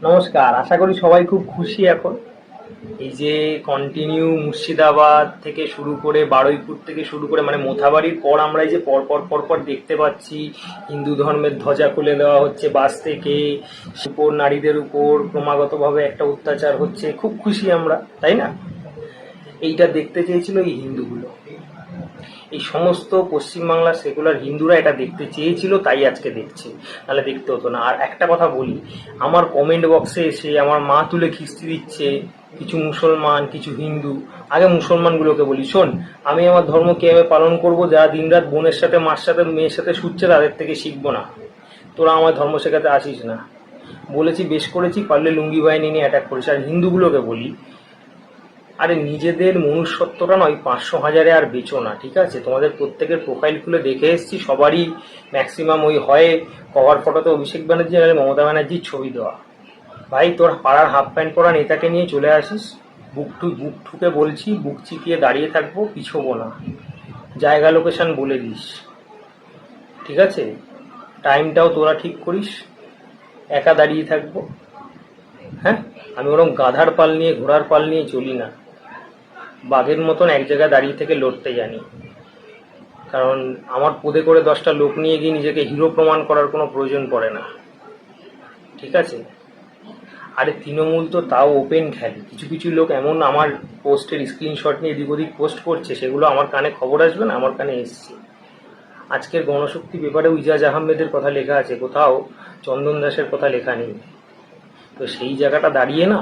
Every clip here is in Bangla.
নমস্কার, আশা করি সবাই খুব খুশি এখন। এই যে কন্টিনিউ মুর্শিদাবাদ থেকে শুরু করে বারুইপুর থেকে শুরু করে মানে মোথাবাড়ির পর আমরা এই যে পরপর দেখতে পাচ্ছি হিন্দু ধর্মের ধ্বজা খুলে দেওয়া হচ্ছে বাস থেকে, উপর নারীদের উপর ক্রমাগতভাবে একটা অত্যাচার হচ্ছে, খুব খুশি আমরা, তাই না? এইটা দেখতে চেয়েছিল এই হিন্দুগুলো, এই সমস্ত পশ্চিমবাংলার সেকুলার হিন্দুরা এটা দেখতে চেয়েছিল, তাই আজকে দেখছে, নাহলে দেখতে হতো না। আর একটা কথা বলি, আমার কমেন্ট বক্সে এসে আমার মা তুলে খিস্তি দিচ্ছে কিছু মুসলমান কিছু হিন্দু। আগে মুসলমানগুলোকে বলি, শোন, আমি আমার ধর্ম কীভাবে পালন করব, যারা দিনরাত বোনের সাথে মার সাথে মেয়ের সাথে শুচ্ছে তাদের থেকে শিখবো না, তোরা আমার ধর্ম শেখাতে আসিস না। বলেছি, বেশ করেছি, পারলে লুঙ্গি বাহিনী নিয়ে অ্যাটাক করিস। আর হিন্দুগুলোকে বলি, আরে নিজেদের মনুষ্যত্বটা নয় 500 হাজারে আর বেচো না, ঠিক আছে? তোমাদের প্রত্যেকের প্রোফাইল খুলে দেখে এসেছি, সবারই ম্যাক্সিমাম ওই হয় কভার ফটোতে অভিষেক ব্যানার্জি আর মমতা ব্যানার্জির ছবি দেওয়া। ভাই, তোর পাড়ার হাফ প্যান্ট পরা নেতাকে নিয়ে চলে আসিস, বুক ঠুকে বলছি, বুক চিপিয়ে দাঁড়িয়ে থাকবো, পিছোবো না। জায়গা লোকেশন বলে দিস, ঠিক আছে? টাইমটাও তোরা ঠিক করিস, একা দাঁড়িয়ে থাকবো। হ্যাঁ, আমি ওরকম গাধার পাল নিয়ে ঘোড়ার পাল নিয়ে চলি না, বাঘের মতন এক জায়গায় দাঁড়িয়ে থেকে লড়তে জানি। কারণ আমার পদে করে 10টা লোক নিয়ে গিয়ে নিজেকে হিরো প্রমাণ করার কোনো প্রয়োজন পড়ে না, ঠিক আছে? আরে তৃণমূল তো তাও ওপেন খেলে, কিছু কিছু লোক এমন আমার পোস্টের স্ক্রিনশট নিয়ে এদিক ওদিক পোস্ট করছে, সেগুলো আমার কানে খবর আসবে না, আমার কানে এসছে। আজকের গণশক্তি পেপারেও ইজাজ আহমেদের কথা লেখা আছে, কোথাও চন্দন দাসের কথা লেখা নেই। তো সেই জায়গাটা দাঁড়িয়ে না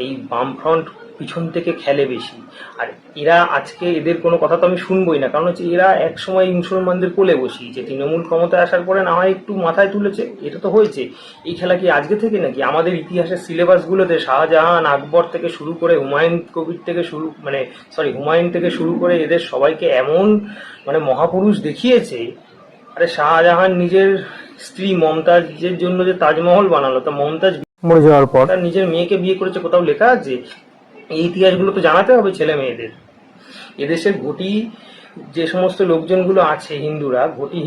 এই বামফ্রন্ট পিছন থেকে খেলে বেশি। আর এরা আজকে এদের কোনো কথা তো আমি শুনবই না, কারণ হচ্ছে এরা এক সময় মুসলমানদের কোলে বসিয়েছে, তৃণমূল ক্ষমতায় আসার পরে না হয় একটু মাথায় তুলেছে, এটা তো হয়েছে। এই খেলা কি আজকে থেকে নাকি? আমাদের ইতিহাসের সিলেবাসগুলোতে শাহজাহান আকবর থেকে শুরু করে হুমায়ুন কবির থেকে হুমায়ুন থেকে শুরু করে এদের সবাইকে এমন মহাপুরুষ দেখিয়েছে। আরে শাহজাহান নিজের স্ত্রী মমতাজের জন্য যে তাজমহল বানালো, তা মমতাজ মরে যাওয়ার পর তার নিজের মেয়েকে বিয়ে করেছে, কোথাও লেখা আছে? এই ইতিহাসগুলো তো জানাতে হবে ছেলে মেয়েদের। এদেশের ঘটি যে সমস্ত লোকজনগুলো আছে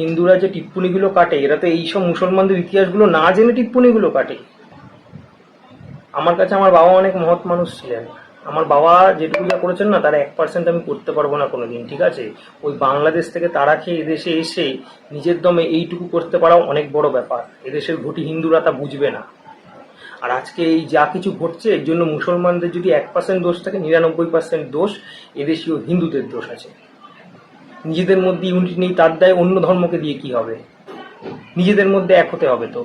হিন্দুরা যে টিপ্পনিগুলো কাটে, এরা তো এইসব মুসলমানদের ইতিহাসগুলো না জেনে টিপ্পনিগুলো কাটে। আমার কাছে আমার বাবা অনেক মহৎ মানুষ ছিলেন, আমার বাবা যেটুকু যা করেছেন না, তার 1% আমি করতে পারবো না কোনোদিন, ঠিক আছে? ওই বাংলাদেশ থেকে তারা খেয়ে এদেশে এসে নিজের দমে এইটুকু করতে পারাও অনেক বড় ব্যাপার। এদেশের ঘটি হিন্দুরা তা বুঝবে না। আর আজকে এই যা কিছু ঘটছে, এর জন্য মুসলমানদের যদি 1% দোষ থাকে, 99% দোষ এদেশীয় হিন্দুদের দোষ আছে। নিজেদের মধ্যে ইউনিটি নেই, তার দায় অন্য ধর্মকে দিয়ে কি হবে? নিজেদের মধ্যে এক হতে হবে তো।